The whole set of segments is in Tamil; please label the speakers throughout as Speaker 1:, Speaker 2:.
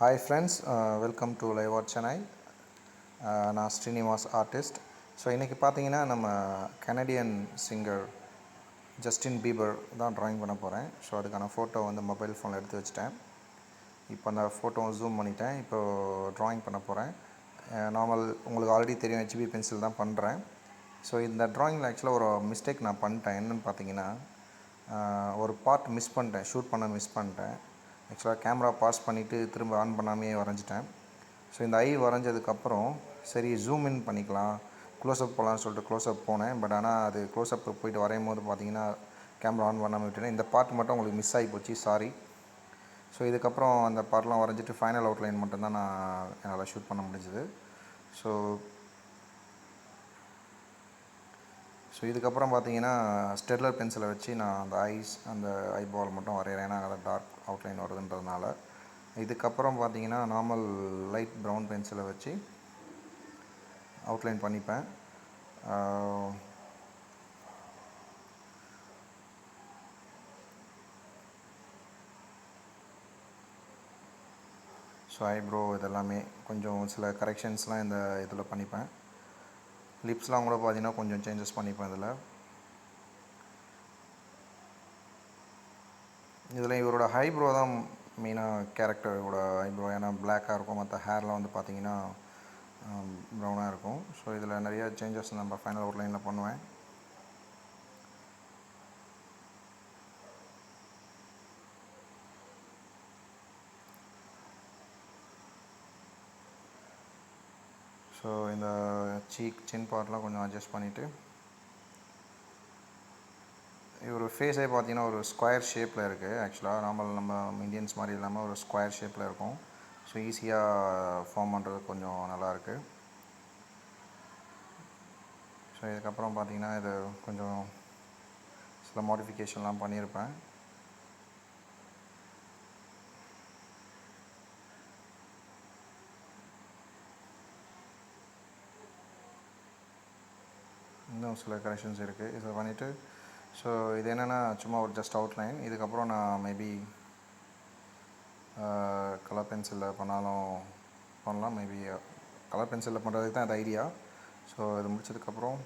Speaker 1: Hi friends, welcome to Live Art Chennai. நான் ஸ்ரீனிவாஸ் ஆர்டிஸ்ட். ஸோ இன்றைக்கி பார்த்தீங்கன்னா நம்ம கனடியன் சிங்கர் ஜஸ்டின் பீபர் தான் ட்ராயிங் பண்ண போகிறேன். ஸோ அதுக்கான ஃபோட்டோ வந்து மொபைல் ஃபோனில் எடுத்து வச்சுட்டேன். இப்போ அந்த ஃபோட்டோவை ஜூம் பண்ணிட்டேன். இப்போது ட்ராயிங் பண்ண போகிறேன். நார்மல் உங்களுக்கு ஆல்ரெடி தெரியும், ஹெச்பி பென்சில் தான் பண்ணுறேன். ஸோ இந்த ட்ராயிங்கில் ஆக்சுவலாக ஒரு மிஸ்டேக் நான் பண்ணிட்டேன். என்னென்னு பார்த்தீங்கன்னா, ஒரு பார்ட் மிஸ் பண்ணிட்டேன், ஷூட் பண்ண மிஸ் பண்ணிட்டேன். ஆக்சுவலாக கேமரா பாஸ் பண்ணிவிட்டு திரும்ப ஆன் பண்ணாமையே வரைஞ்சிட்டேன். ஸோ இந்த ஐ வரைஞ்சதுக்கப்புறம் சரி ஜூம் இன் பண்ணிக்கலாம், க்ளோஸ்அப் போகலான்னு சொல்லிட்டு க்ளோஸ்அப் போனேன். பட் ஆனால் அது க்ளோஸ்அப் போயிட்டு வரையும் போது பார்த்தீங்கன்னா கேமரா ஆன் பண்ணாமல் விட்டுட்டேன். இந்த பார்ட் மட்டும் உங்களுக்கு மிஸ் ஆகி போச்சு, சாரி. ஸோ இதுக்கப்புறம் அந்த பார்ட்லாம் வரைஞ்சிட்டு ஃபைனல் அவுட்லைன் மட்டும்தான் நான் என்னால் ஷூட் பண்ண முடிஞ்சுது. ஸோ இதுக்கப்புறம் பார்த்தீங்கன்னா ஸ்டெட்லர் பென்சிலை வச்சு நான் அந்த அந்த ஐபால் மட்டும் வரைகிறேன். ஏன்னா அதை டார்க் அவுட்லைன் வருதுன்றதுனால. இதுக்கப்புறம் பார்த்தீங்கன்னா நார்மல் லைட் ப்ரௌன் பென்சிலை வச்சு அவுட்லைன் பண்ணிப்பேன். ஸோ ஐப்ரோ இதெல்லாமே கொஞ்சம் சில கரெக்ஷன்ஸ்லாம் இந்த இதில் பண்ணிப்பேன். லிப்ஸ்லாம் கூட பார்த்தீங்கன்னா கொஞ்சம் சேஞ்சஸ் பண்ணிப்பேன். இதில் இவரோட ஐப்ரோ தான் மெயினாக கேரக்டரோட ஐப்ரோ. ஏன்னா பிளாக்காக இருக்கும், மற்ற ஹேர்லாம் வந்து பார்த்திங்கன்னா ப்ரௌனாக இருக்கும். ஸோ இதில் நிறைய சேஞ்சஸ் நம்ம ஃபைனல் அவுட்லைனில் பண்ணுவேன். ஸோ இந்த சின் பார்ட்லாம் கொஞ்சம் அட்ஜஸ்ட் பண்ணிவிட்டு, இவர் ஃபேஸே பார்த்தீங்கன்னா ஒரு ஸ்கொயர் ஷேப்பில் இருக்குது. ஆக்சுவலாக நார்மல் நம்ம இந்தியன்ஸ் மாதிரி இல்லாமல் ஒரு ஸ்கொயர் ஷேப்பில் இருக்கும். ஸோ ஈஸியாக ஃபார்ம் பண்ணுறது கொஞ்சம் நல்லாயிருக்கு. ஸோ இதுக்கப்புறம் பார்த்தீங்கன்னா இது கொஞ்சம் சில மாடிஃபிகேஷன்லாம் பண்ணியிருப்பேன். இன்னும் சில கரெக்ஷன்ஸ் இருக்குது, இதை பண்ணிவிட்டு. ஸோ இது என்னென்னா சும்மா ஒரு ஜஸ்ட் அவுட்லைன். இதுக்கப்புறம் நான் மேபி கலர் பென்சிலில் பண்ணலாம். மேபி கலர் பென்சிலில் பண்ணுறதுக்கு தான் அது ஐடியா. ஸோ இது முடிச்சதுக்கப்புறம்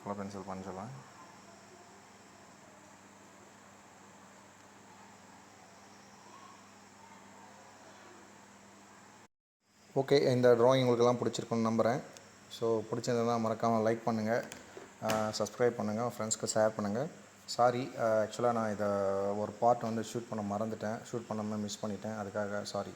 Speaker 1: கலர் பென்சில் பண்ணிடலாம். ஓகே, இந்த ட்ராயிங் உங்களுக்கெல்லாம் பிடிச்சிருக்குன்னு நம்புகிறேன். ஸோ பிடிச்சிருந்ததுனா மறக்காமல் லைக் பண்ணுங்கள், சப்ஸ்கிரைப் பண்ணுங்கள், ஃப்ரெண்ட்ஸ்க்கு ஷேர் பண்ணுங்கள். சாரி, ஆக்சுவலாக நான் இதை ஒரு பார்ட் வந்து ஷூட் பண்ண மறந்துட்டேன், ஷூட் பண்ணாமல் மிஸ் பண்ணிட்டேன். அதுக்காக சாரி.